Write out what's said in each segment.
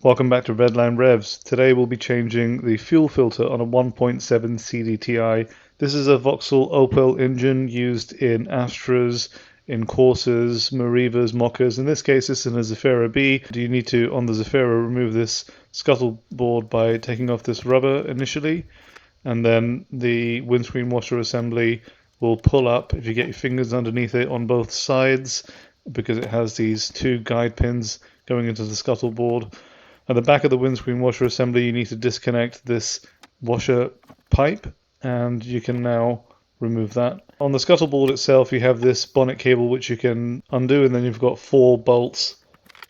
Welcome back to Redline Revs. Today we'll be changing the fuel filter on a 1.7 CDTI. This is a Vauxhall Opel engine used in Astras, in Corsas, Merivas, Mokkas. In this case, this is a Zafira B. You need to, on the Zafira, remove this scuttle board by taking off this rubber initially, and then the windscreen washer assembly will pull up if you get your fingers underneath it on both sides, because it has these two guide pins going into the scuttle board. At the back of the windscreen washer assembly, you need to disconnect this washer pipe, and you can now remove that. On the scuttle board itself, you have this bonnet cable which you can undo, and then you've got 4 bolts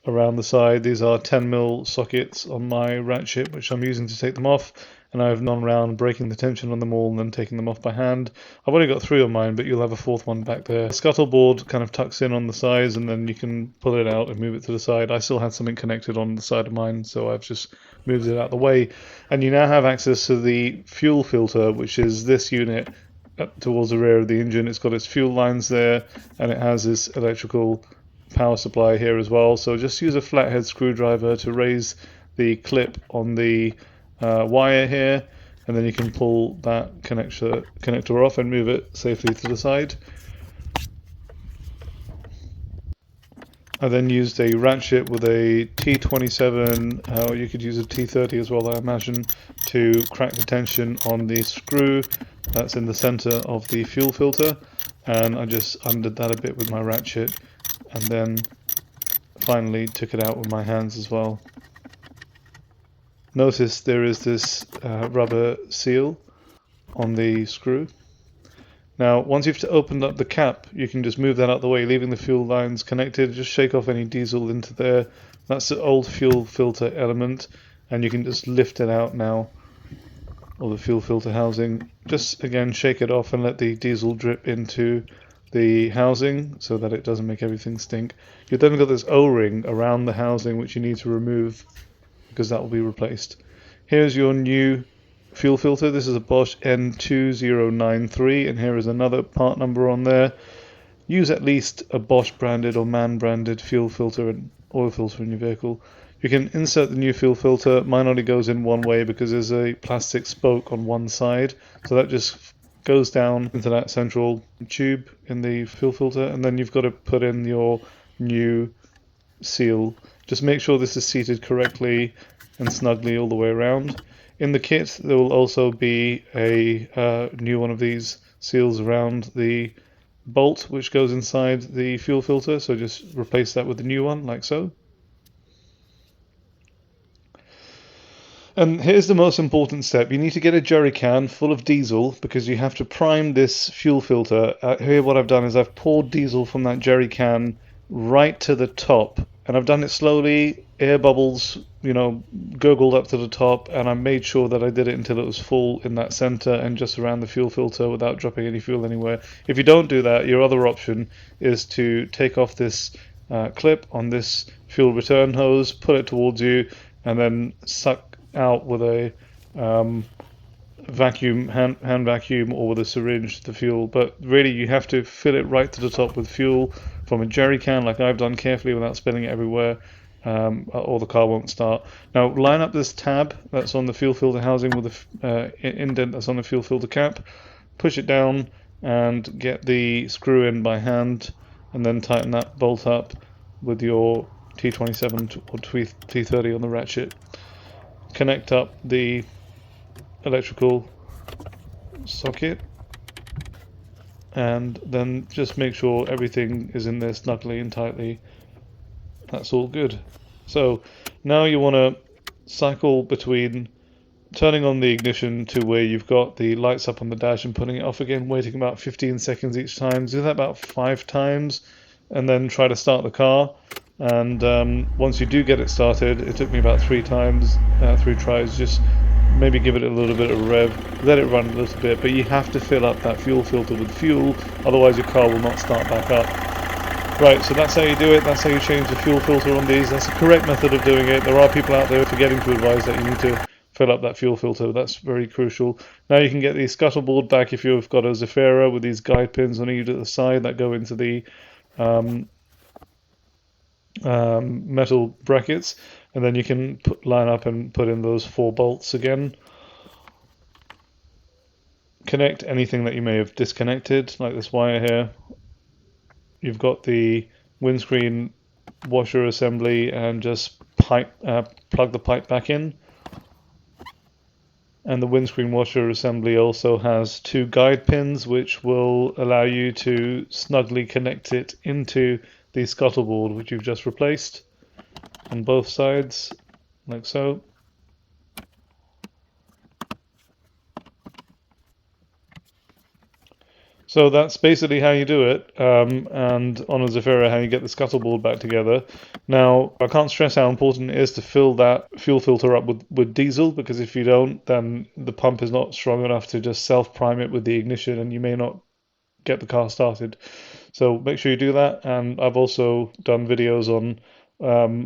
around the side. These are 10mm sockets on my ratchet, which I'm using to take them off, and I've gone around breaking the tension on them all and then taking them off by hand. I've only got 3 on mine, but you'll have a 4th one back there. The scuttle board kind of tucks in on the sides, and then you can pull it out and move it to the side. I still had something connected on the side of mine, so I've just moved it out of the way. And you now have access to the fuel filter, which is this unit up towards the rear of the engine. It's got its fuel lines there, and it has this electrical power supply here as well. So just use a flathead screwdriver to raise the clip on the wire here, and then you can pull that connector off and move it safely to the side. I then used a ratchet with a T27, or you could use a T30 as well, I imagine, to crack the tension on the screw that's in the center of the fuel filter, and I just undid that a bit with my ratchet, and then finally took it out with my hands as well. Notice there is this rubber seal on the screw. Now, once you've opened up the cap, you can just move that out of the way, leaving the fuel lines connected. Just shake off any diesel into there. That's the old fuel filter element, and you can just lift it out now, or the fuel filter housing. Just again shake it off and let the diesel drip into the housing so that it doesn't make everything stink. You've then got this O-ring around the housing which you need to remove, because that will be replaced. Here's your new fuel filter. This is a Bosch N2093, and here is another part number on there. Use at least a Bosch branded or MAN branded fuel filter and oil filter in your vehicle. You can insert the new fuel filter. Mine only goes in one way because there's a plastic spoke on one side, so that just goes down into that central tube in the fuel filter, and then you've got to put in your new seal. Just make sure this is seated correctly and snugly all the way around. In the kit there will also be a new one of these seals around the bolt which goes inside the fuel filter, so just replace that with the new one like so. And here's the most important step. You need to get a jerry can full of diesel, because you have to prime this fuel filter. Here what I've done is I've poured diesel from that jerry can right to the top, and I've done it slowly. Air bubbles, gurgled up to the top, and I made sure that I did it until it was full in that center and just around the fuel filter without dropping any fuel anywhere. If you don't do that, your other option is to take off this clip on this fuel return hose, put it towards you, and then suck out with a vacuum, hand vacuum, or with a syringe the fuel. But really you have to fill it right to the top with fuel from a jerry can, like I've done, carefully without spilling it everywhere, or the car won't start. Now line up this tab that's on the fuel filter housing with the indent that's on the fuel filter cap, push it down and get the screw in by hand, and then tighten that bolt up with your T27 or T30 on the ratchet. Connect up the electrical socket, and then just make sure everything is in there snugly and tightly. That's all good. So now you want to cycle between turning on the ignition to where you've got the lights up on the dash and putting it off again, waiting about 15 seconds each time. Do that about 5 times, and then try to start the car. And once you do get it started, it took me about 3 tries, just maybe give it a little bit of rev, let it run a little bit, but you have to fill up that fuel filter with fuel, otherwise your car will not start back up. Right, so that's how you do it, that's how you change the fuel filter on these. That's the correct method of doing it. There are people out there forgetting to advise that you need to fill up that fuel filter. That's very crucial. Now you can get the scuttle board back if you've got a Zafira with these guide pins on either side that go into the metal brackets, and then you can line up and put in those 4 bolts again. Connect anything that you may have disconnected, like this wire here. You've got the windscreen washer assembly, and just plug the pipe back in. And the windscreen washer assembly also has 2 guide pins, which will allow you to snugly connect it into the scuttle board, which you've just replaced on both sides, like so. So that's basically how you do it, and on a Zafira, how you get the scuttle board back together. Now, I can't stress how important it is to fill that fuel filter up with diesel, because if you don't, then the pump is not strong enough to just self-prime it with the ignition, and you may not get the car started. So make sure you do that. And I've also done videos on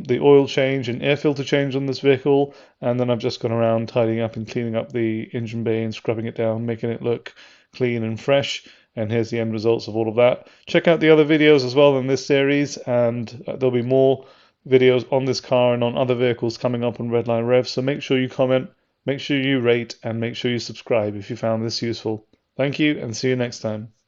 the oil change and air filter change on this vehicle, and then I've just gone around tidying up and cleaning up the engine bay and scrubbing it down, making it look clean and fresh. And here's the end results of all of that. Check out the other videos as well in this series, and there'll be more videos on this car and on other vehicles coming up on Redline Rev. So make sure you comment, make sure you rate, and make sure you subscribe if you found this useful. Thank you, and see you next time.